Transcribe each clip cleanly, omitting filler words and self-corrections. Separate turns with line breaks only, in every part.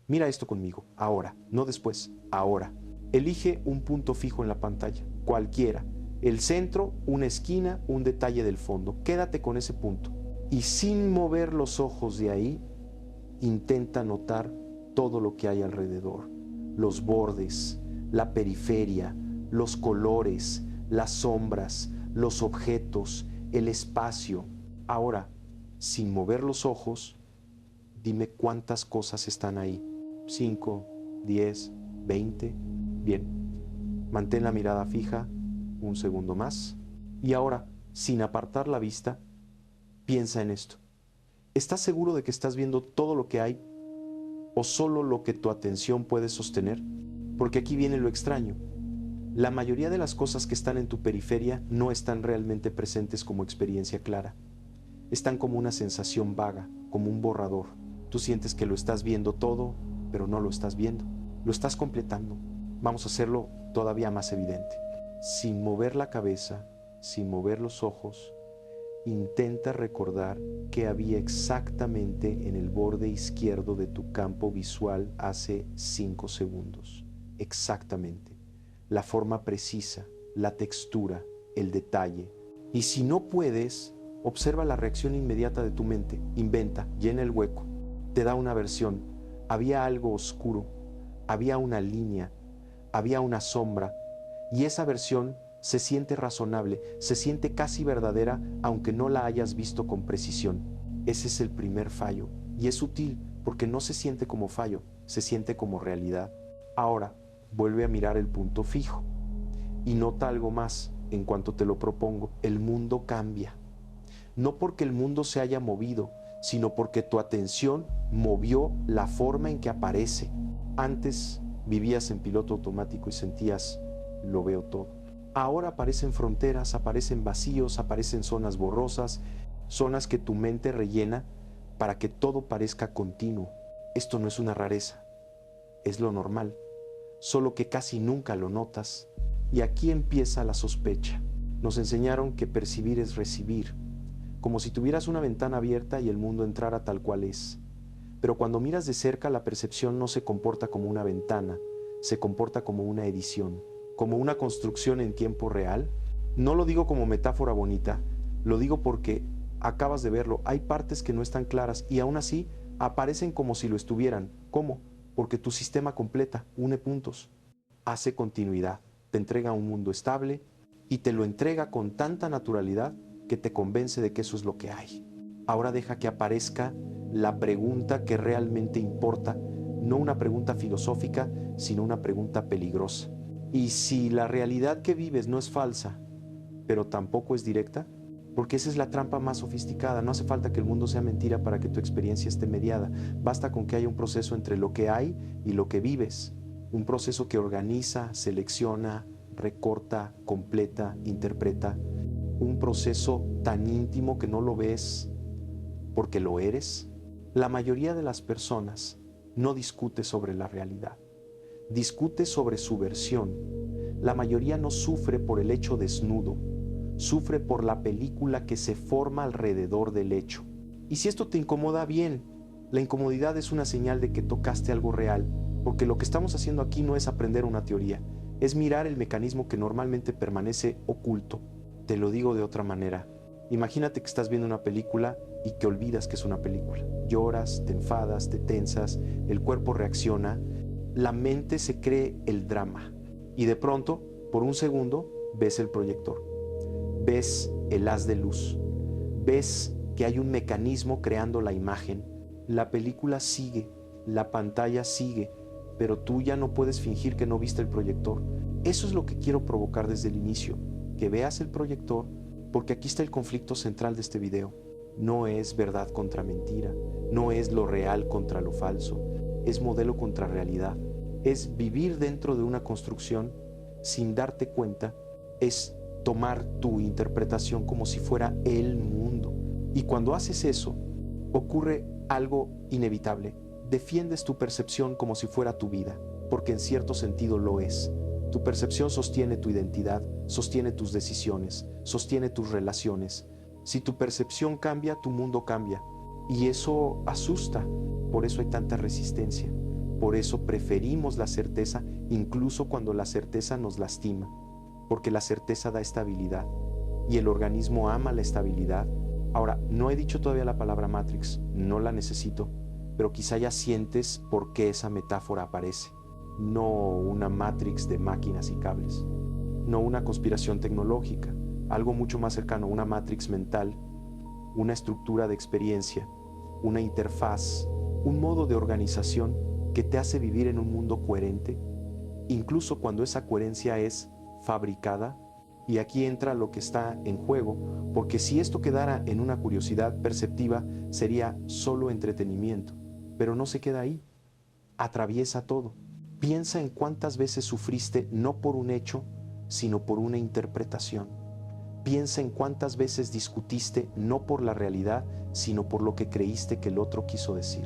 Mira esto conmigo, ahora, no después, ahora. Elige un punto fijo en la pantalla, cualquiera. El centro, una esquina, un detalle del fondo. Quédate con ese punto. Y sin mover los ojos de ahí, intenta notar todo lo que hay alrededor. Los bordes, la periferia, los colores, las sombras, los objetos, el espacio. Ahora, sin mover los ojos, dime cuántas cosas están ahí. 5, 10, 20. Bien. Mantén la mirada fija un segundo más. Y ahora, sin apartar la vista, piensa en esto. ¿Estás seguro de que estás viendo todo lo que hay o solo lo que tu atención puede sostener? Porque aquí viene lo extraño. La mayoría de las cosas que están en tu periferia no están realmente presentes como experiencia clara. Están como una sensación vaga, como un borrador. Tú sientes que lo estás viendo todo, pero no lo estás viendo. Lo estás completando. Vamos a hacerlo todavía más evidente. Sin mover la cabeza, sin mover los ojos, intenta recordar qué había exactamente en el borde izquierdo de tu campo visual hace 5 segundos. Exactamente. La forma precisa, la textura, el detalle. Y si no puedes, observa la reacción inmediata de tu mente. Inventa, llena el hueco. Te da una versión. Había algo oscuro, había una línea, había una sombra. Y esa versión se siente razonable, se siente casi verdadera, aunque no la hayas visto con precisión. Ese es el primer fallo. Y es sutil, porque no se siente como fallo, se siente como realidad. Ahora, vuelve a mirar el punto fijo. Y nota algo más, en cuanto te lo propongo, el mundo cambia. No porque el mundo se haya movido, sino porque tu atención movió la forma en que aparece. Antes vivías en piloto automático y sentías, lo veo todo. Ahora aparecen fronteras, aparecen vacíos, aparecen zonas borrosas, zonas que tu mente rellena para que todo parezca continuo. Esto no es una rareza, es lo normal, solo que casi nunca lo notas. Y aquí empieza la sospecha. Nos enseñaron que percibir es recibir, como si tuvieras una ventana abierta y el mundo entrara tal cual es. Pero cuando miras de cerca, la percepción no se comporta como una ventana, se comporta como una edición, como una construcción en tiempo real. No lo digo como metáfora bonita, lo digo porque acabas de verlo. Hay partes que no están claras y aún así aparecen como si lo estuvieran. ¿Cómo? Porque tu sistema completa, une puntos, hace continuidad, te entrega un mundo estable y te lo entrega con tanta naturalidad que te convence de que eso es lo que hay. Ahora deja que aparezca la pregunta que realmente importa, no una pregunta filosófica, sino una pregunta peligrosa. Y si la realidad que vives no es falsa, pero tampoco es directa, porque esa es la trampa más sofisticada. No hace falta que el mundo sea mentira para que tu experiencia esté mediada. Basta con que haya un proceso entre lo que hay y lo que vives. Un proceso que organiza, selecciona, recorta, completa, interpreta. Un proceso tan íntimo que no lo ves porque lo eres. La mayoría de las personas no discute sobre la realidad, discute sobre su versión. La mayoría no sufre por el hecho desnudo, sufre por la película que se forma alrededor del hecho. Y si esto te incomoda, bien, la incomodidad es una señal de que tocaste algo real, porque lo que estamos haciendo aquí no es aprender una teoría, es mirar el mecanismo que normalmente permanece oculto. Te lo digo de otra manera. Imagínate que estás viendo una película y que olvidas que es una película. Lloras, te enfadas, te tensas, el cuerpo reacciona, la mente se cree el drama. Y de pronto, por un segundo, ves el proyector, ves el haz de luz, ves que hay un mecanismo creando la imagen. La película sigue, la pantalla sigue, pero tú ya no puedes fingir que no viste el proyector. Eso es lo que quiero provocar desde el inicio, que veas el proyector, porque aquí está el conflicto central de este video. No es verdad contra mentira, no es lo real contra lo falso, es modelo contra realidad. Es vivir dentro de una construcción sin darte cuenta, es tomar tu interpretación como si fuera el mundo. Y cuando haces eso, ocurre algo inevitable. Defiendes tu percepción como si fuera tu vida, porque en cierto sentido lo es. Tu percepción sostiene tu identidad, sostiene tus decisiones, sostiene tus relaciones. Si tu percepción cambia, tu mundo cambia. Y eso asusta, por eso hay tanta resistencia. Por eso preferimos la certeza incluso cuando la certeza nos lastima, porque la certeza da estabilidad y el organismo ama la estabilidad. Ahora, no he dicho todavía la palabra Matrix, no la necesito, pero quizá ya sientes por qué esa metáfora aparece. No una Matrix de máquinas y cables, no una conspiración tecnológica, algo mucho más cercano, una Matrix mental, una estructura de experiencia, una interfaz, un modo de organización que te hace vivir en un mundo coherente, incluso cuando esa coherencia es fabricada. Y aquí entra lo que está en juego, porque si esto quedara en una curiosidad perceptiva, sería solo entretenimiento, pero no se queda ahí, atraviesa todo. Piensa en cuántas veces sufriste no por un hecho, sino por una interpretación. Piensa en cuántas veces discutiste no por la realidad, sino por lo que creíste que el otro quiso decir.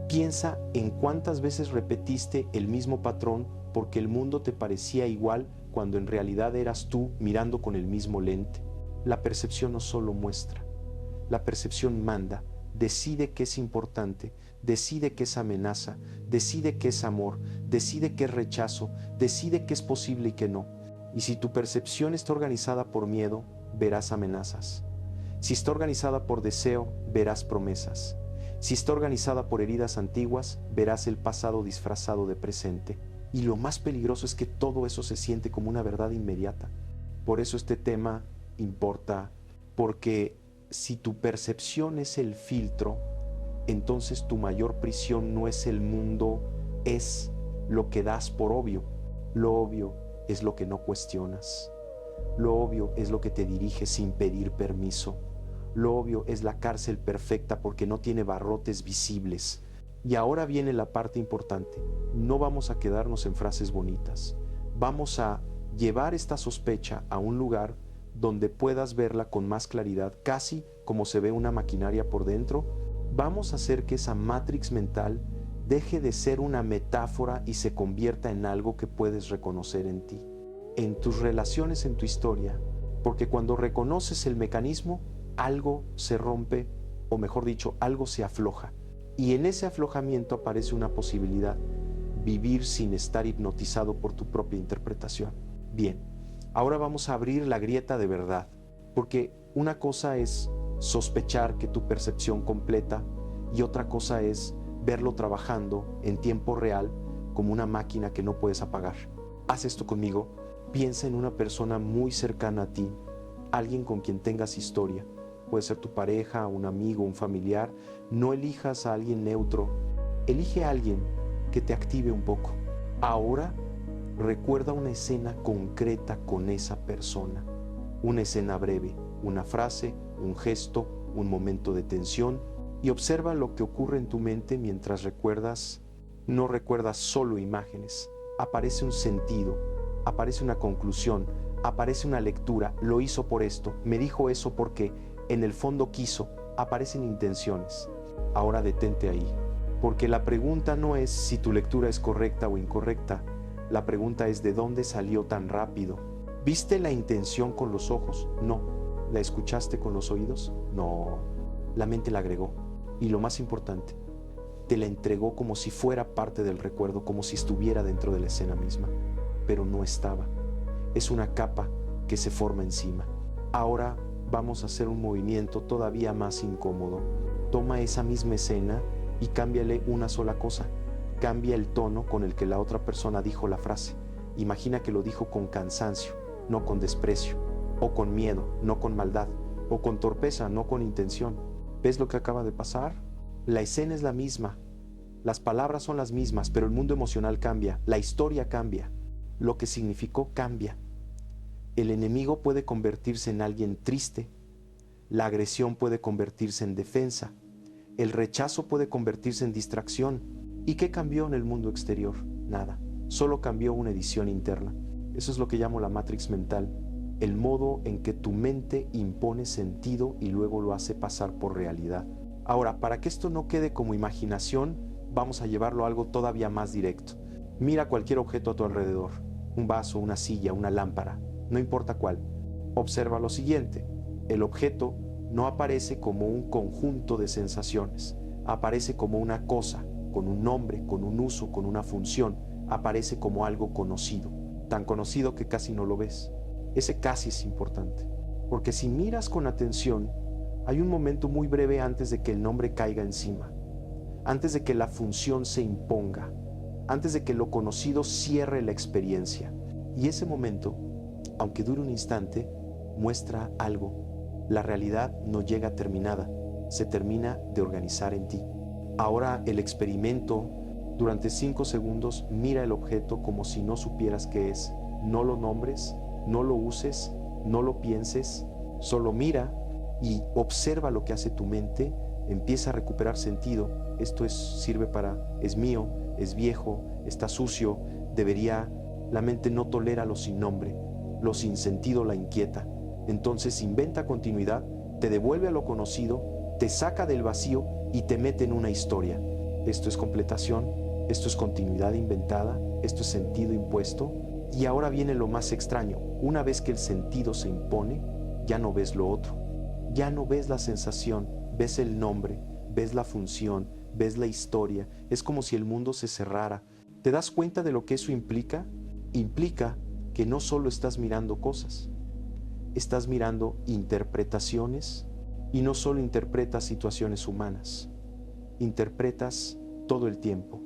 Piensa en cuántas veces repetiste el mismo patrón porque el mundo te parecía igual cuando en realidad eras tú mirando con el mismo lente. La percepción no solo muestra, la percepción manda, decide qué es importante, decide qué es amenaza, decide qué es amor, decide qué es rechazo, decide qué es posible y qué no. Y si tu percepción está organizada por miedo, verás amenazas. Si está organizada por deseo, verás promesas. Si está organizada por heridas antiguas, verás el pasado disfrazado de presente. Y lo más peligroso es que todo eso se siente como una verdad inmediata. Por eso este tema importa, porque si tu percepción es el filtro, entonces tu mayor prisión no es el mundo, es lo que das por obvio. Lo obvio es lo que no cuestionas. Lo obvio es lo que te dirige sin pedir permiso. Lo obvio es la cárcel perfecta porque no tiene barrotes visibles. Y ahora viene la parte importante. No vamos a quedarnos en frases bonitas. Vamos a llevar esta sospecha a un lugar donde puedas verla con más claridad, casi como se ve una maquinaria por dentro. Vamos a hacer que esa matrix mental deje de ser una metáfora y se convierta en algo que puedes reconocer en ti, en tus relaciones, en tu historia, porque cuando reconoces el mecanismo, algo se rompe, o mejor dicho, algo se afloja. Y en ese aflojamiento aparece una posibilidad, vivir sin estar hipnotizado por tu propia interpretación. Bien, ahora vamos a abrir la grieta de verdad, porque una cosa es sospechar que tu percepción completa y otra cosa es verlo trabajando en tiempo real como una máquina que no puedes apagar. Haz esto conmigo, piensa en una persona muy cercana a ti, alguien con quien tengas historia. Puede ser tu pareja, un amigo, un familiar. No elijas a alguien neutro, elige a alguien que te active un poco. Ahora recuerda una escena concreta con esa persona. Una escena breve, una frase, un gesto, un momento de tensión, y observa lo que ocurre en tu mente mientras recuerdas. No recuerdas solo imágenes, aparece un sentido, aparece una conclusión, aparece una lectura. Lo hizo por esto, me dijo eso porque en el fondo quiso, aparecen intenciones. Ahora detente ahí, porque la pregunta no es si tu lectura es correcta o incorrecta, la pregunta es de dónde salió tan rápido. ¿Viste la intención con los ojos? No. ¿La escuchaste con los oídos? No. La mente la agregó. Y lo más importante, te la entregó como si fuera parte del recuerdo, como si estuviera dentro de la escena misma, pero no estaba. Es una capa que se forma encima. Ahora vamos a hacer un movimiento todavía más incómodo. Toma esa misma escena y cámbiale una sola cosa. Cambia el tono con el que la otra persona dijo la frase. Imagina que lo dijo con cansancio, no con desprecio, o con miedo, no con maldad, o con torpeza, no con intención. ¿Ves lo que acaba de pasar? La escena es la misma, las palabras son las mismas, pero el mundo emocional cambia, la historia cambia, lo que significó cambia. El enemigo puede convertirse en alguien triste, la agresión puede convertirse en defensa, el rechazo puede convertirse en distracción. ¿Y qué cambió en el mundo exterior? Nada, solo cambió una edición interna. Eso es lo que llamo la matrix mental, el modo en que tu mente impone sentido y luego lo hace pasar por realidad. Ahora, para que esto no quede como imaginación, vamos a llevarlo a algo todavía más directo. Mira cualquier objeto a tu alrededor, un vaso, una silla, una lámpara, no importa cuál. Observa lo siguiente, el objeto no aparece como un conjunto de sensaciones, aparece como una cosa, con un nombre, con un uso, con una función, aparece como algo conocido, tan conocido que casi no lo ves. Ese casi es importante, porque si miras con atención, hay un momento muy breve antes de que el nombre caiga encima, antes de que la función se imponga, antes de que lo conocido cierre la experiencia. Y ese momento, aunque dure un instante, muestra algo. La realidad no llega terminada, se termina de organizar en ti. Ahora el experimento, durante 5 segundos, mira el objeto como si no supieras qué es. No lo nombres, no lo uses, no lo pienses, solo mira y observa lo que hace tu mente, empieza a recuperar sentido. Esto sirve para, es mío, es viejo, está sucio, la mente no tolera lo sin nombre, lo sin sentido la inquieta. Entonces inventa continuidad, te devuelve a lo conocido, te saca del vacío y te mete en una historia. Esto es completación, esto es continuidad inventada, esto es sentido impuesto. Y ahora viene lo más extraño. Una vez que el sentido se impone, ya no ves lo otro. Ya no ves la sensación, ves el nombre, ves la función, ves la historia. Es como si el mundo se cerrara. ¿Te das cuenta de lo que eso implica? Implica que no solo estás mirando cosas, estás mirando interpretaciones, y no solo interpretas situaciones humanas, interpretas todo el tiempo.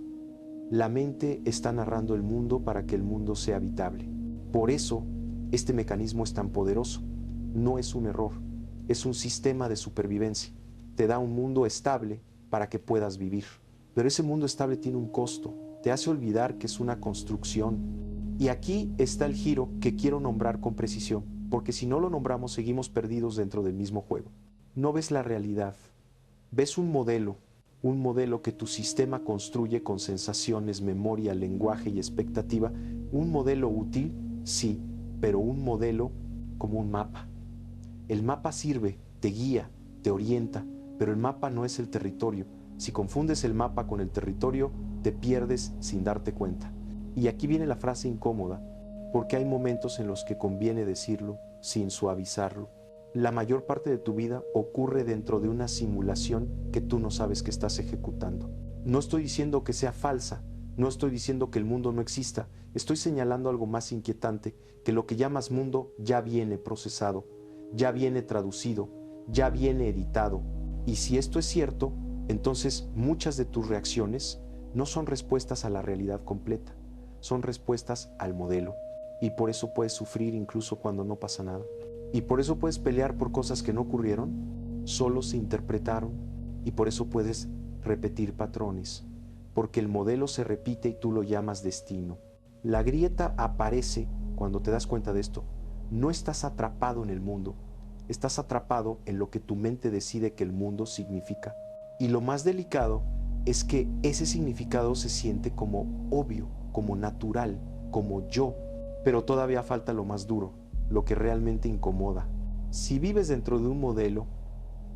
La mente está narrando el mundo para que el mundo sea habitable. Por eso, este mecanismo es tan poderoso. No es un error, es un sistema de supervivencia. Te da un mundo estable para que puedas vivir. Pero ese mundo estable tiene un costo, te hace olvidar que es una construcción. Y aquí está el giro que quiero nombrar con precisión, porque si no lo nombramos seguimos perdidos dentro del mismo juego. No ves la realidad, ves un modelo que tu sistema construye con sensaciones, memoria, lenguaje y expectativa. Un modelo útil, sí, pero un modelo como un mapa. El mapa sirve, te guía, te orienta, pero el mapa no es el territorio. Si confundes el mapa con el territorio, te pierdes sin darte cuenta. Y aquí viene la frase incómoda, porque hay momentos en los que conviene decirlo sin suavizarlo. La mayor parte de tu vida ocurre dentro de una simulación que tú no sabes que estás ejecutando. No estoy diciendo que sea falsa, no estoy diciendo que el mundo no exista, estoy señalando algo más inquietante, que lo que llamas mundo ya viene procesado, ya viene traducido, ya viene editado. Y si esto es cierto, entonces muchas de tus reacciones no son respuestas a la realidad completa, son respuestas al modelo. Y por eso puedes sufrir incluso cuando no pasa nada. Y por eso puedes pelear por cosas que no ocurrieron, solo se interpretaron, y por eso puedes repetir patrones, porque el modelo se repite y tú lo llamas destino. La grieta aparece cuando te das cuenta de esto. No estás atrapado en el mundo, estás atrapado en lo que tu mente decide que el mundo significa. Y lo más delicado es que ese significado se siente como obvio, como natural, como yo, pero todavía falta lo más duro, lo que realmente incomoda. Si vives dentro de un modelo,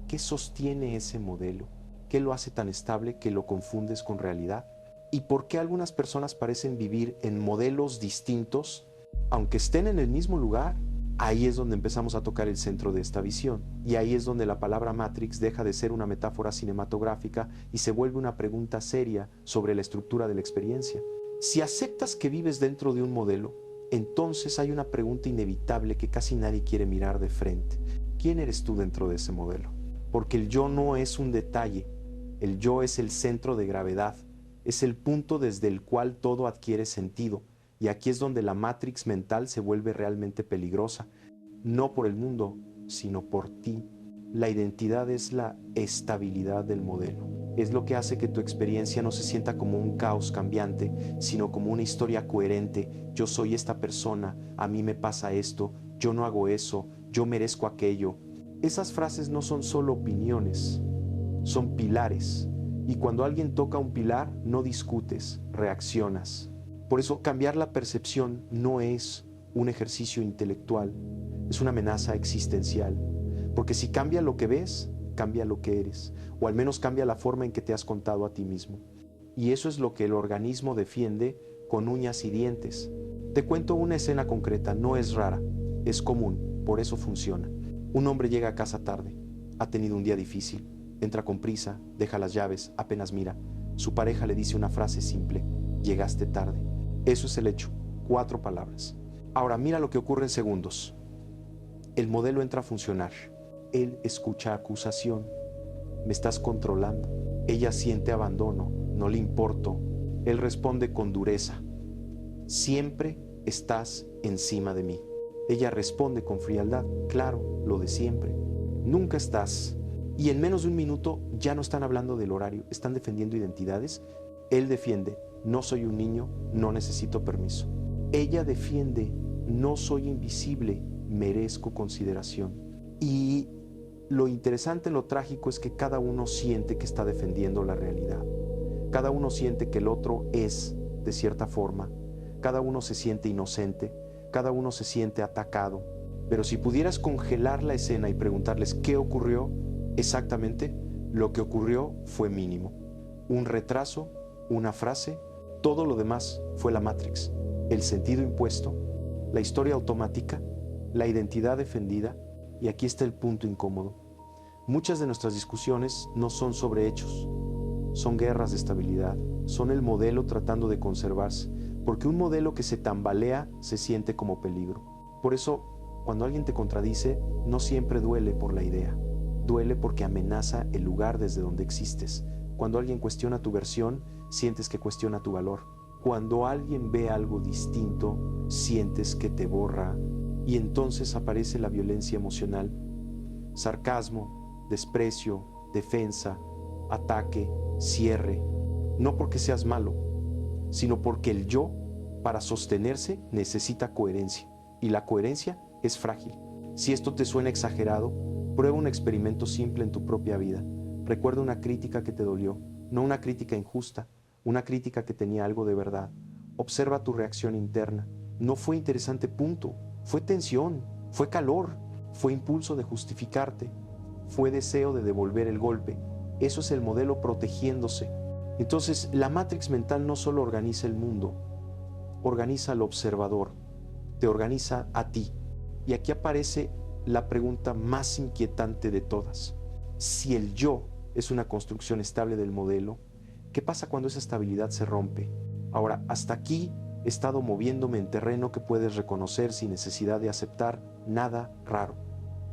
¿qué sostiene ese modelo? ¿Qué lo hace tan estable que lo confundes con realidad? ¿Y por qué algunas personas parecen vivir en modelos distintos, aunque estén en el mismo lugar? Ahí es donde empezamos a tocar el centro de esta visión, y ahí es donde la palabra Matrix deja de ser una metáfora cinematográfica y se vuelve una pregunta seria sobre la estructura de la experiencia. Si aceptas que vives dentro de un modelo, entonces hay una pregunta inevitable que casi nadie quiere mirar de frente. ¿Quién eres tú dentro de ese modelo? Porque el yo no es un detalle, el yo es el centro de gravedad, es el punto desde el cual todo adquiere sentido, y aquí es donde la Matrix mental se vuelve realmente peligrosa, no por el mundo, sino por ti. La identidad es la estabilidad del modelo. Es lo que hace que tu experiencia no se sienta como un caos cambiante, sino como una historia coherente. Yo soy esta persona, a mí me pasa esto, yo no hago eso, yo merezco aquello. Esas frases no son solo opiniones, son pilares. Y cuando alguien toca un pilar, no discutes, reaccionas. Por eso cambiar la percepción no es un ejercicio intelectual, es una amenaza existencial. Porque si cambia lo que ves, cambia lo que eres, o al menos cambia la forma en que te has contado a ti mismo. Y eso es lo que el organismo defiende con uñas y dientes. Te cuento una escena concreta, no es rara, es común, por eso funciona. Un hombre llega a casa tarde, ha tenido un día difícil, entra con prisa, deja las llaves, apenas mira. Su pareja le dice una frase simple: llegaste tarde. Eso es el hecho, 4 palabras. Ahora mira lo que ocurre en segundos. El modelo entra a funcionar. Él escucha acusación. Me estás controlando. Ella siente abandono. No le importo. Él responde con dureza: siempre estás encima de mí. Ella responde con frialdad: claro, lo de siempre. Nunca estás. Y en menos de un minuto ya no están hablando del horario, están defendiendo identidades. Él defiende: no soy un niño, no necesito permiso. Ella defiende: no soy invisible, merezco consideración. Y lo interesante, lo trágico es que cada uno siente que está defendiendo la realidad. Cada uno siente que el otro es, de cierta forma. Cada uno se siente inocente, cada uno se siente atacado. Pero si pudieras congelar la escena y preguntarles qué ocurrió, exactamente lo que ocurrió fue mínimo. Un retraso, una frase, todo lo demás fue la Matrix. El sentido impuesto, la historia automática, la identidad defendida, y aquí está el punto incómodo. Muchas de nuestras discusiones no son sobre hechos, son guerras de estabilidad, son el modelo tratando de conservarse, porque un modelo que se tambalea se siente como peligro. Por eso, cuando alguien te contradice, no siempre duele por la idea, duele porque amenaza el lugar desde donde existes. Cuando alguien cuestiona tu versión, sientes que cuestiona tu valor. Cuando alguien ve algo distinto, sientes que te borra, y entonces aparece la violencia emocional. Sarcasmo, desprecio, defensa, ataque, cierre. No porque seas malo, sino porque el yo, para sostenerse, necesita coherencia, y la coherencia es frágil. Si esto te suena exagerado, prueba un experimento simple en tu propia vida. Recuerda una crítica que te dolió, no una crítica injusta, una crítica que tenía algo de verdad. Observa tu reacción interna. No fue interesante, punto. Fue tensión, fue calor, fue impulso de justificarte, fue deseo de devolver el golpe. Eso es el modelo protegiéndose. Entonces, la Matrix mental no solo organiza el mundo, organiza al observador, te organiza a ti. Y aquí aparece la pregunta más inquietante de todas. Si el yo es una construcción estable del modelo, ¿qué pasa cuando esa estabilidad se rompe? Ahora, hasta aquí he estado moviéndome en terreno que puedes reconocer sin necesidad de aceptar nada raro.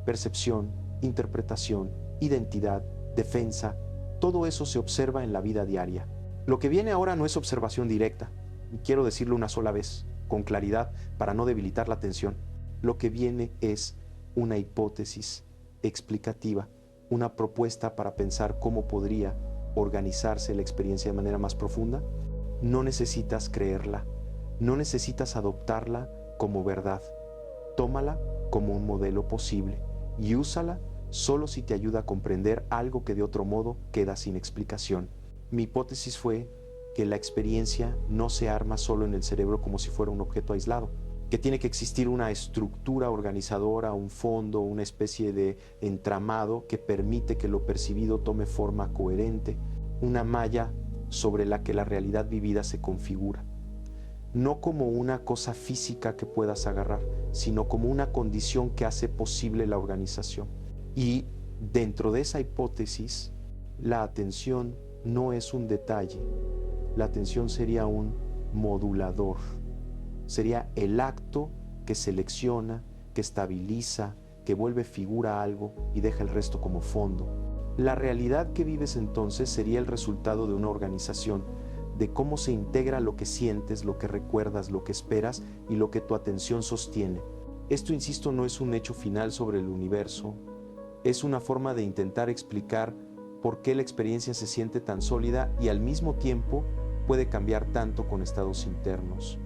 Percepción, interpretación, identidad, defensa, todo eso se observa en la vida diaria. Lo que viene ahora no es observación directa, y quiero decirlo una sola vez, con claridad, para no debilitar la atención. Lo que viene es una hipótesis explicativa, una propuesta para pensar cómo podría organizarse la experiencia de manera más profunda. No necesitas creerla, no necesitas adoptarla como verdad. Tómala como un modelo posible y úsala solo si te ayuda a comprender algo que de otro modo queda sin explicación. Mi hipótesis fue que la experiencia no se arma solo en el cerebro como si fuera un objeto aislado, que tiene que existir una estructura organizadora, un fondo, una especie de entramado que permite que lo percibido tome forma coherente, una malla sobre la que la realidad vivida se configura. No como una cosa física que puedas agarrar, sino como una condición que hace posible la organización. Y dentro de esa hipótesis, la atención no es un detalle, la atención sería un modulador. Sería el acto que selecciona, que estabiliza, que vuelve figura a algo y deja el resto como fondo. La realidad que vives entonces sería el resultado de una organización, de cómo se integra lo que sientes, lo que recuerdas, lo que esperas y lo que tu atención sostiene. Esto, insisto, no es un hecho final sobre el universo, es una forma de intentar explicar por qué la experiencia se siente tan sólida y al mismo tiempo puede cambiar tanto con estados internos.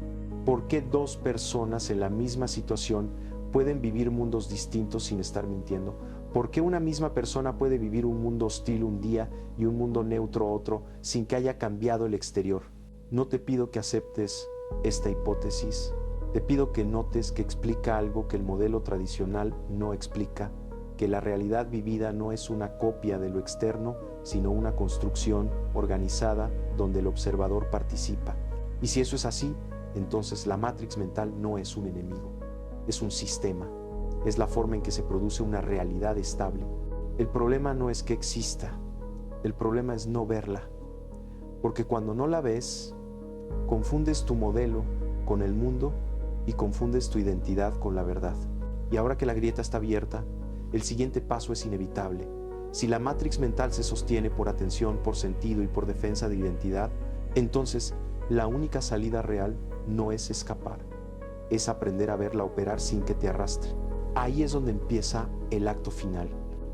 ¿Por qué dos personas en la misma situación pueden vivir mundos distintos sin estar mintiendo? ¿Por qué una misma persona puede vivir un mundo hostil un día y un mundo neutro otro sin que haya cambiado el exterior? No te pido que aceptes esta hipótesis, te pido que notes que explica algo que el modelo tradicional no explica, que la realidad vivida no es una copia de lo externo, sino una construcción organizada donde el observador participa. Y si eso es así, entonces la Matrix mental no es un enemigo, es un sistema, es la forma en que se produce una realidad estable. El problema no es que exista, el problema es no verla. porque cuando no la ves, confundes tu modelo con el mundo y confundes tu identidad con la verdad. Y ahora que la grieta está abierta, el siguiente paso es inevitable. Si la matrix mental se sostiene por atención, por sentido y por defensa de identidad, entonces la única salida real no es escapar, es aprender a verla operar sin que te arrastre. Ahí es donde empieza el acto final.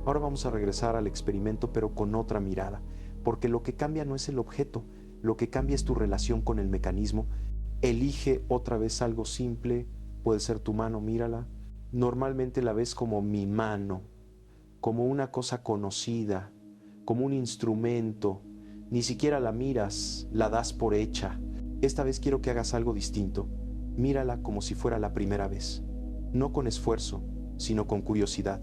Ahora vamos a regresar al experimento, pero con otra mirada, porque lo que cambia no es el objeto, lo que cambia es tu relación con el mecanismo. Elige otra vez algo simple, puede ser tu mano, mírala. Normalmente la ves como mi mano, como una cosa conocida, como un instrumento. Ni siquiera la miras, la das por hecha. Esta vez quiero que hagas algo distinto. Mírala como si fuera la primera vez. No con esfuerzo, sino con curiosidad.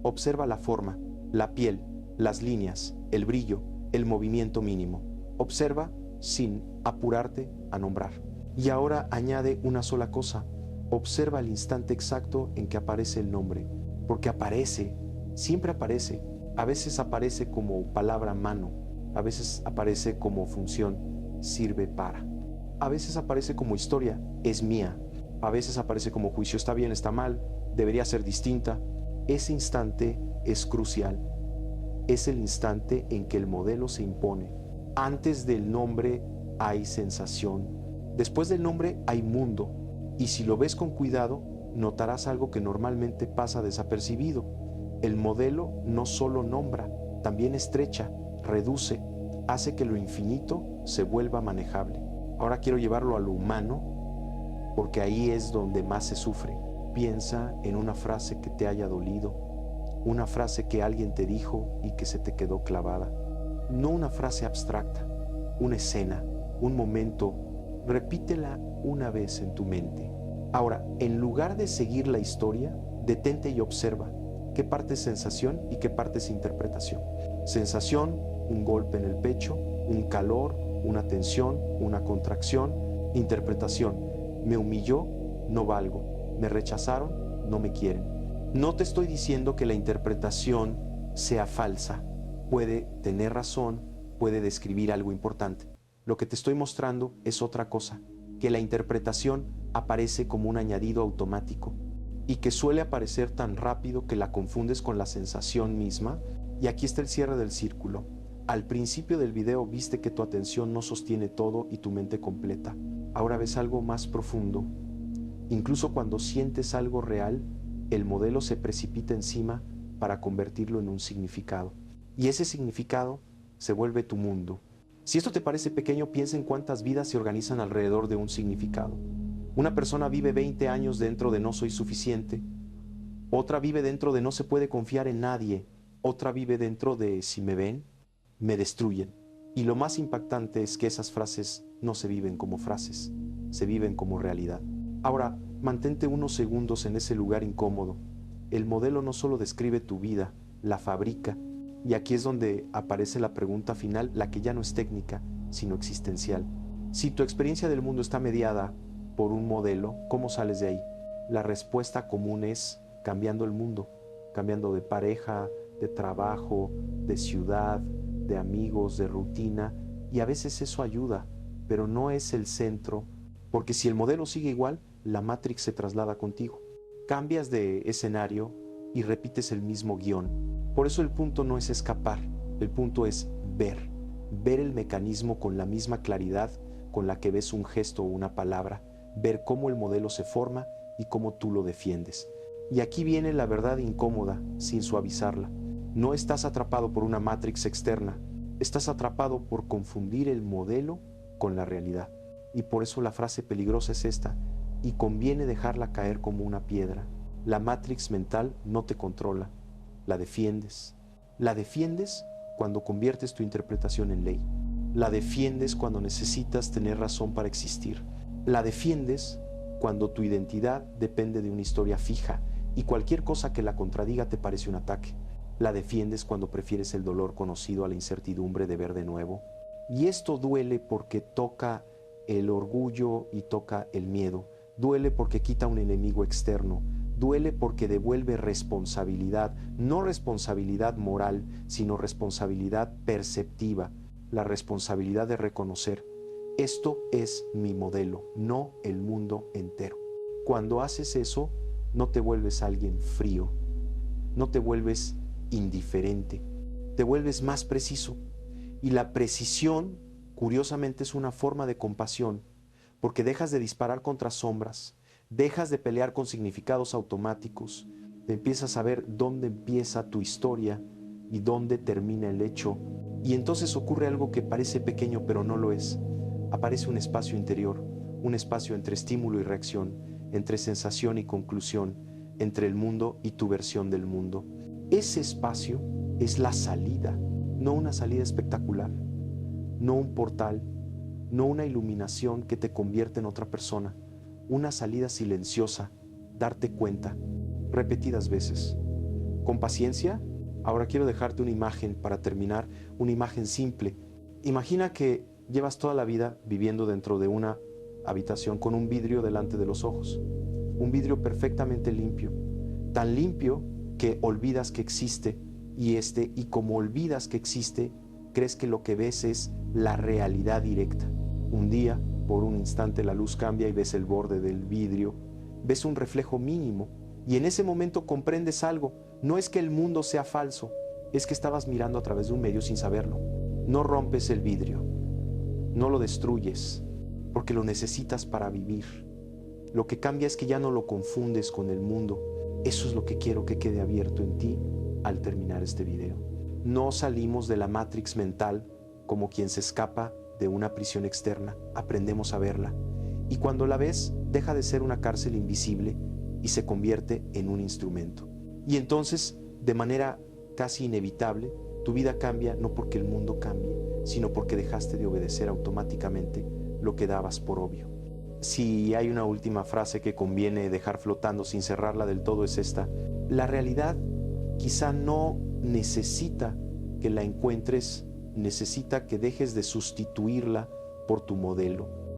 Observa la forma, la piel, las líneas, el brillo, el movimiento mínimo. Observa sin apurarte a nombrar. Y ahora añade una sola cosa. Observa el instante exacto en que aparece el nombre. Porque aparece, siempre aparece. A veces aparece como palabra mano. A veces aparece como función, sirve para. A veces aparece como historia, es mía. A veces aparece como juicio, está bien, está mal, debería ser distinta. Ese instante es crucial. Es el instante en que el modelo se impone. Antes del nombre hay sensación. Después del nombre hay mundo. Y si lo ves con cuidado, notarás algo que normalmente pasa desapercibido. El modelo no solo nombra, también estrecha, reduce, hace que lo infinito se vuelva manejable. Ahora quiero llevarlo a lo humano, porque ahí es donde más se sufre. Piensa en una frase que te haya dolido, una frase que alguien te dijo y que se te quedó clavada. No una frase abstracta, una escena, un momento. Repítela una vez en tu mente. Ahora, en lugar de seguir la historia, detente y observa qué parte es sensación y qué parte es interpretación. Sensación, un golpe en el pecho, un calor, una tensión, una contracción. Interpretación, me humilló, no valgo. Me rechazaron, no me quieren. No te estoy diciendo que la interpretación sea falsa. Puede tener razón, puede describir algo importante. Lo que te estoy mostrando es otra cosa, que la interpretación aparece como un añadido automático y que suele aparecer tan rápido que la confundes con la sensación misma. Y aquí está el cierre del círculo. Al principio del video viste que tu atención no sostiene todo y tu mente completa. Ahora ves algo más profundo. Incluso cuando sientes algo real, el modelo se precipita encima para convertirlo en un significado. Y ese significado se vuelve tu mundo. Si esto te parece pequeño, piensa en cuántas vidas se organizan alrededor de un significado. Una persona vive 20 años dentro de no soy suficiente, otra vive dentro de no se puede confiar en nadie, otra vive dentro de si me ven, me destruyen. Y lo más impactante es que esas frases no se viven como frases, se viven como realidad. Ahora, mantente unos segundos en ese lugar incómodo. El modelo no solo describe tu vida, la fabrica. Y aquí es donde aparece la pregunta final, la que ya no es técnica, sino existencial. Si tu experiencia del mundo está mediada por un modelo, ¿cómo sales de ahí? La respuesta común es cambiando el mundo, cambiando de pareja, de trabajo, de ciudad, de amigos, de rutina, y a veces eso ayuda, pero no es el centro, porque si el modelo sigue igual, la Matrix se traslada contigo. Cambias de escenario y repites el mismo guión. Por eso el punto no es escapar, el punto es ver el mecanismo con la misma claridad con la que ves un gesto o una palabra, ver cómo el modelo se forma y cómo tú lo defiendes. Y aquí viene la verdad incómoda, sin suavizarla. No estás atrapado por una Matrix externa, estás atrapado por confundir el modelo con la realidad. Y por eso la frase peligrosa es esta, y conviene dejarla caer como una piedra. La Matrix mental no te controla, la defiendes. La defiendes cuando conviertes tu interpretación en ley. La defiendes cuando necesitas tener razón para existir. La defiendes cuando tu identidad depende de una historia fija y cualquier cosa que la contradiga te parece un ataque. La defiendes cuando prefieres el dolor conocido a la incertidumbre de ver de nuevo. Y esto duele porque toca el orgullo y toca el miedo. Duele porque quita un enemigo externo. Duele porque devuelve responsabilidad, no responsabilidad moral, sino responsabilidad perceptiva. la responsabilidad de reconocer, esto es mi modelo, no el mundo entero. Cuando haces eso, no te vuelves alguien frío, no te vuelves indiferente, te vuelves más preciso. Y la precisión, curiosamente, es una forma de compasión, porque dejas de disparar contra sombras, dejas de pelear con significados automáticos, te empiezas a ver dónde empieza tu historia y dónde termina el hecho. Y entonces ocurre algo que parece pequeño, pero no lo es. Aparece un espacio interior, un espacio entre estímulo y reacción, entre sensación y conclusión, entre el mundo y tu versión del mundo. Ese espacio es la salida, no una salida espectacular, no un portal, no una iluminación que te convierte en otra persona, una salida silenciosa, darte cuenta, repetidas veces. Con paciencia, ahora quiero dejarte una imagen para terminar, una imagen simple. Imagina que llevas toda la vida viviendo dentro de una habitación con un vidrio delante de los ojos, un vidrio perfectamente limpio, tan limpio que olvidas que existe y como olvidas que existe, crees que lo que ves es la realidad directa. Un día, por un instante, la luz cambia y ves el borde del vidrio, ves un reflejo mínimo y en ese momento comprendes algo. No es que el mundo sea falso, es que estabas mirando a través de un medio sin saberlo. No rompes el vidrio, no lo destruyes, porque lo necesitas para vivir. Lo que cambia es que ya no lo confundes con el mundo. Eso es lo que quiero que quede abierto en ti al terminar este video. No salimos de la matrix mental como quien se escapa de una prisión externa. Aprendemos a verla. Y cuando la ves, deja de ser una cárcel invisible y se convierte en un instrumento. Y entonces, de manera casi inevitable, tu vida cambia no porque el mundo cambie, sino porque dejaste de obedecer automáticamente lo que dabas por obvio. Si hay una última frase que conviene dejar flotando sin cerrarla del todo, es esta: la realidad quizá no necesita que la encuentres, necesita que dejes de sustituirla por tu modelo.